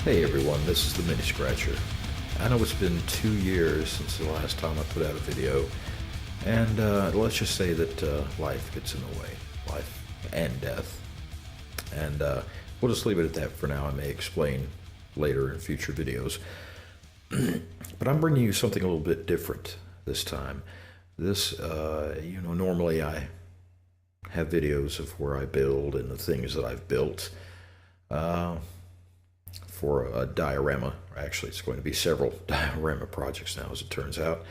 Hey everyone, this is the Mini Scratcher. I know it's been 2 years since the last time I put out a video, and let's just say that life gets in the way, life and death. And we'll just leave it at that for now. I may explain later in future videos. But I'm bringing you something a little bit different this time. Normally I have videos of where I build and the things that I've built. For a diorama. Actually, it's going to be several diorama projects now, as it turns out.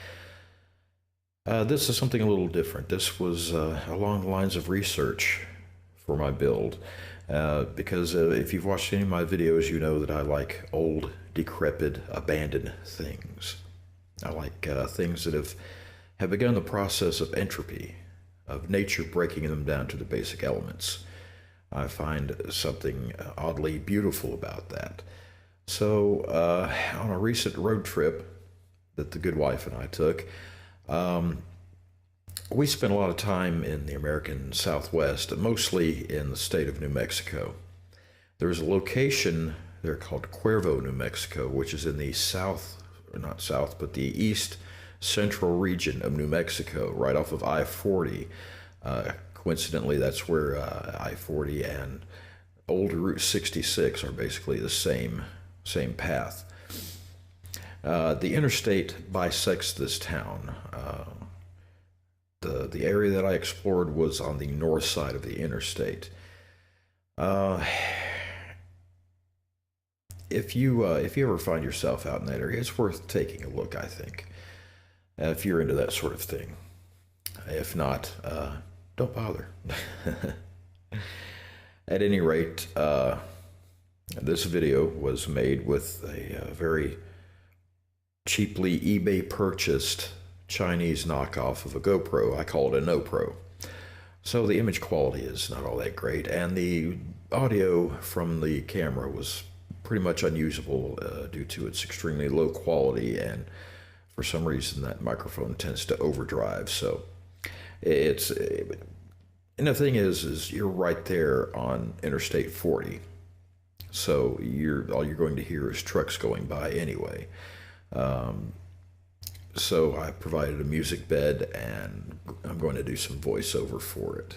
This is something a little different. This was along the lines of research for my build. Because if you've watched any of my videos, you know that I like old, decrepit, abandoned things. I like things that have begun the process of entropy, of nature breaking them down to the basic elements. I find something oddly beautiful about that. So, on a recent road trip that the good wife and I took, we spent a lot of time in the American Southwest, mostly in the state of New Mexico. There's a location there called Cuervo, New Mexico, which is in the the east central region of New Mexico, right off of I-40. Coincidentally, that's where I-40 and old Route 66 are basically the same path. The interstate bisects this town. The area that I explored was on the north side of the interstate. If you ever find yourself out in that area, it's worth taking a look, I think, if you're into that sort of thing. If not, don't bother. At any rate, this video was made with a very cheaply eBay purchased Chinese knockoff of a GoPro. I call it a NoPro. So the image quality is not all that great, and the audio from the camera was pretty much unusable due to its extremely low quality, and for some reason that microphone tends to overdrive. So and the thing is you're right there on Interstate 40. So all you're going to hear is trucks going by anyway. So I provided a music bed, and I'm going to do some voiceover for it.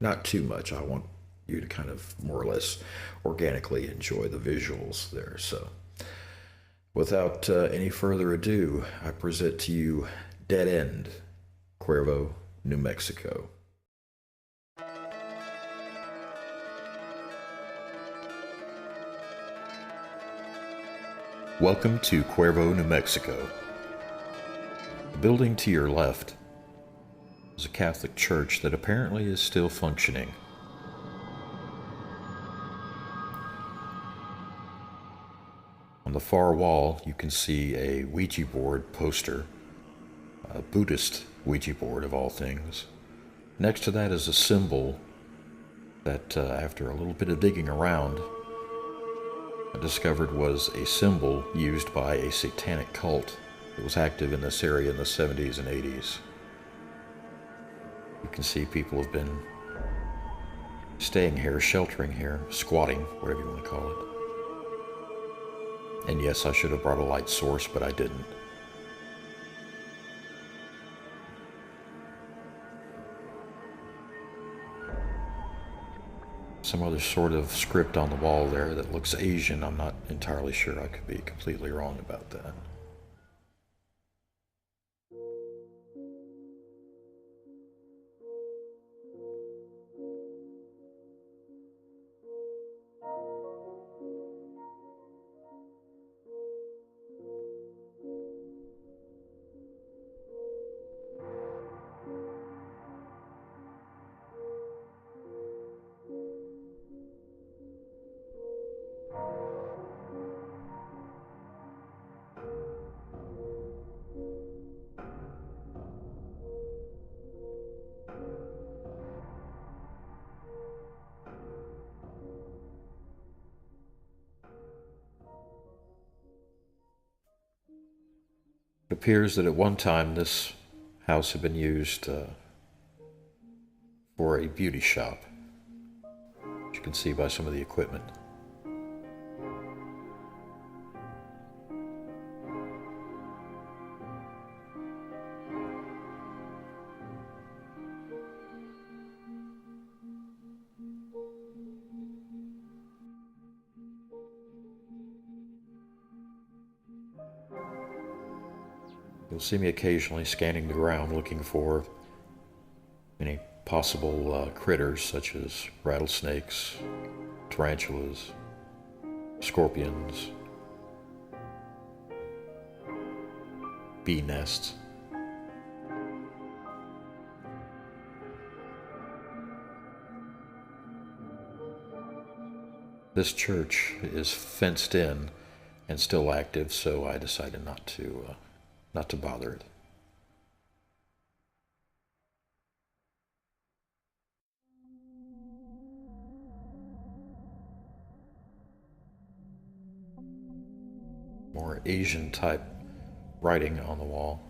Not too much. I want you to kind of more or less organically enjoy the visuals there. So without any further ado, I present to you Dead End, Cuervo, New Mexico. Welcome to Cuervo, New Mexico. The building to your left is a Catholic church that apparently is still functioning. On the far wall, you can see a Ouija board poster, a Buddhist Ouija board of all things. Next to that is a symbol that, after a little bit of digging around, I discovered was a symbol used by a satanic cult that was active in this area in the 70s and 80s. You can see people have been staying here, sheltering here, squatting, whatever you want to call it. And yes, I should have brought a light source, but I didn't. Some other sort of script on the wall there that looks Asian. I'm not entirely sure. I could be completely wrong about that. It appears that at one time this house had been used for a beauty shop, as you can see by some of the equipment. You'll see me occasionally scanning the ground looking for any possible critters such as rattlesnakes, tarantulas, scorpions, bee nests. This church is fenced in and still active, so I decided not to bother it. More Asian type writing on the wall.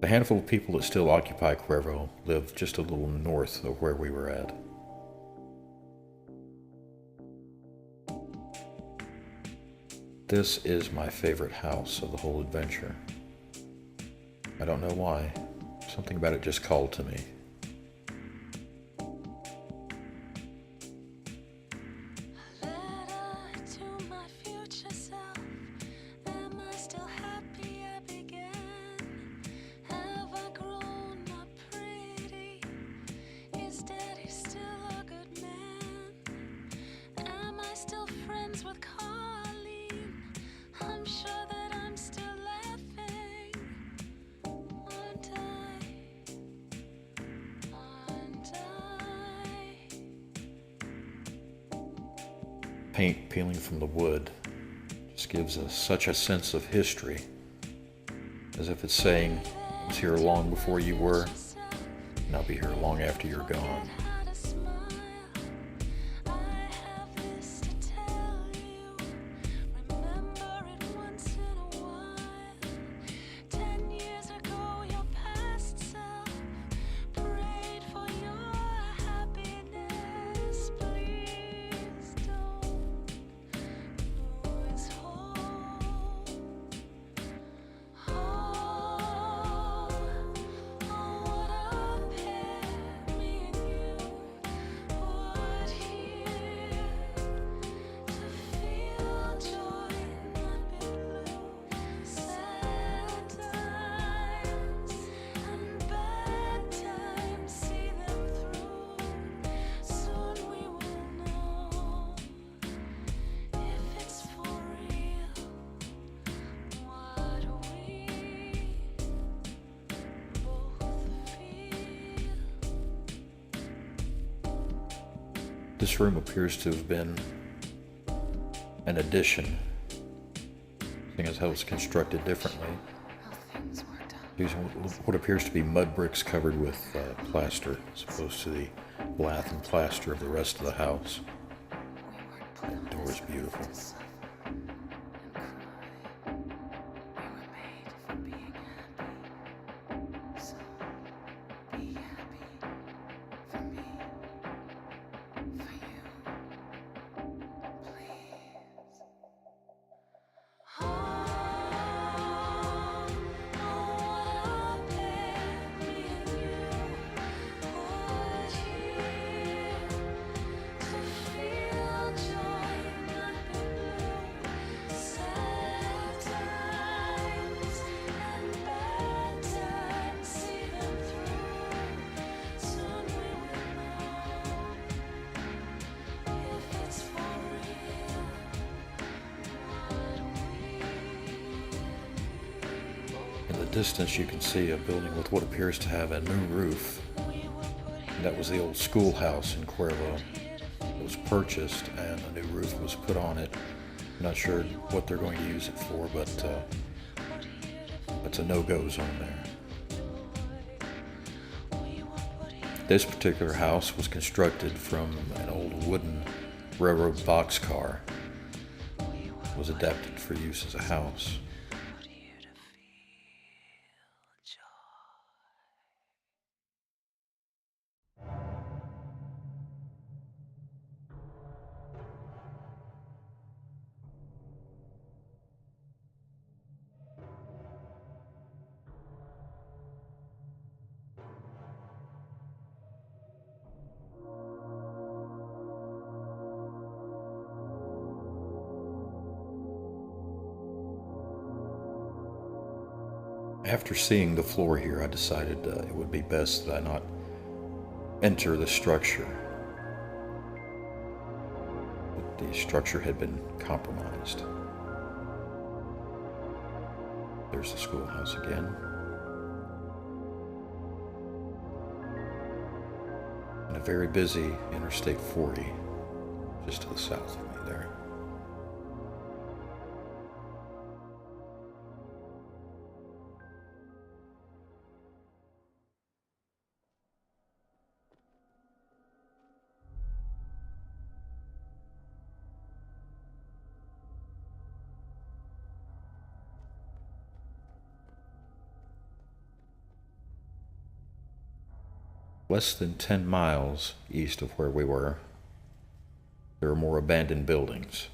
The handful of people that still occupy Cuervo live just a little north of where we were at. This is my favorite house of the whole adventure. I don't know why. Something about it just called to me. Paint peeling from the wood just gives us such a sense of history, as if it's saying, I was here long before you were, and I'll be here long after you're gone. This room appears to have been an addition, seeing as how it's constructed differently. Using what appears to be mud bricks covered with plaster, as opposed to the lath and plaster of the rest of the house. That door is beautiful. In the distance you can see a building with what appears to have a new roof. And that was the old schoolhouse in Cuervo. It was purchased and a new roof was put on it. I'm not sure what they're going to use it for, but it's a no-go zone there. This particular house was constructed from an old wooden railroad boxcar. It was adapted for use as a house. After seeing the floor here, I decided it would be best that I not enter the structure. But the structure had been compromised. There's the schoolhouse again. And a very busy Interstate 40 just to the south of me there. Less than 10 miles east of where we were, there are more abandoned buildings.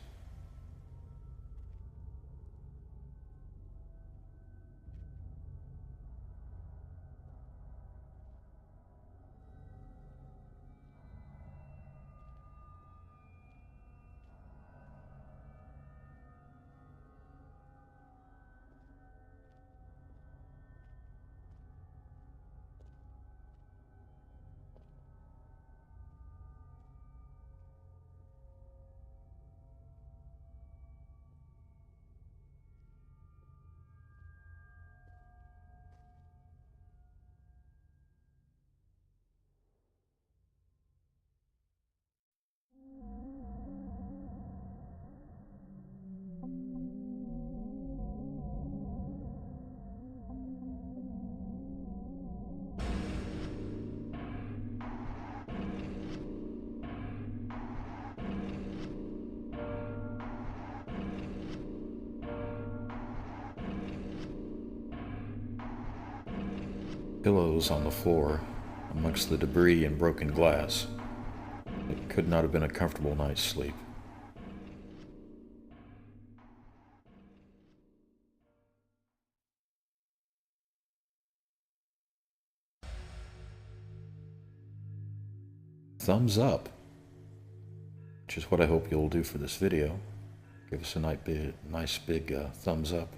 Pillows on the floor amongst the debris and broken glass. It could not have been a comfortable night's sleep. Thumbs up, which is what I hope you'll do for this video. Give us a nice big thumbs up.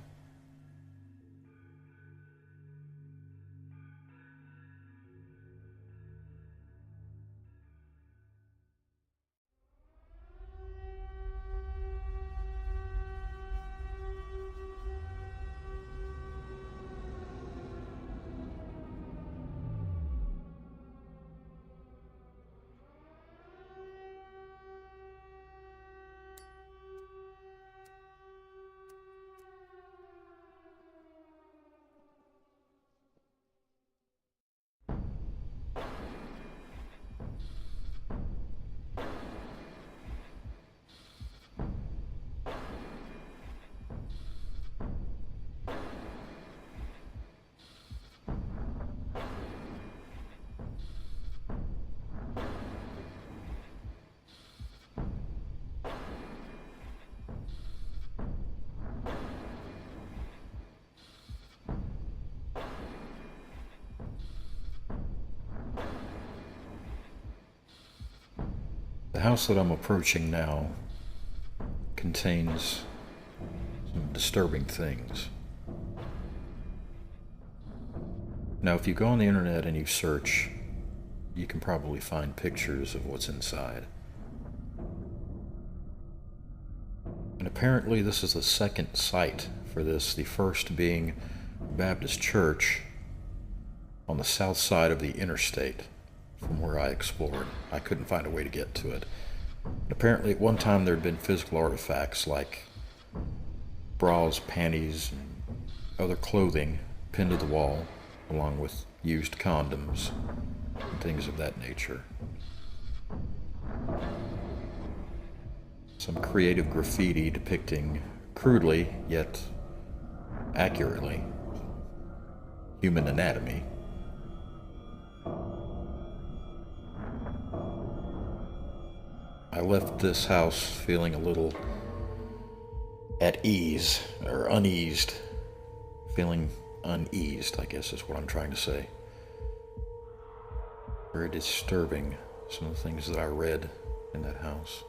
The house that I'm approaching now contains some disturbing things. Now, if you go on the internet and you search, you can probably find pictures of what's inside. And apparently this is the second site for this, the first being Baptist Church on the south side of the interstate. from where I explored. I couldn't find a way to get to it. Apparently at one time there had been physical artifacts like bras, panties, and other clothing pinned to the wall, along with used condoms and things of that nature. Some creative graffiti depicting crudely, yet accurately, human anatomy. I left this house feeling a little at ease, or uneased. Feeling uneased, I guess is what I'm trying to say. Very disturbing, some of the things that I read in that house.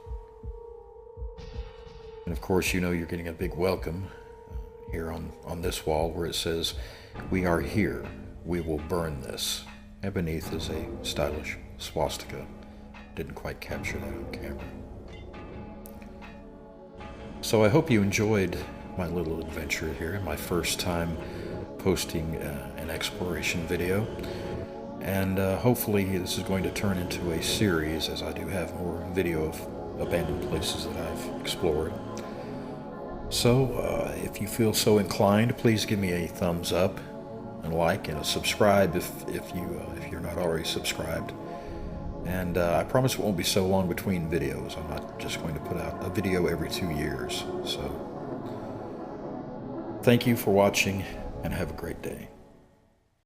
And of course, you know you're getting a big welcome here on this wall where it says, "We are here, we will burn this." And beneath is a stylish swastika. Didn't quite capture that on camera. So I hope you enjoyed my little adventure here, my first time posting an exploration video. And hopefully this is going to turn into a series, as I do have more video of abandoned places that I've explored. So if you feel so inclined, please give me a thumbs up and like and a subscribe if you're not already subscribed. And I promise it won't be so long between videos. I'm not just going to put out a video every 2 years. So thank you for watching and have a great day.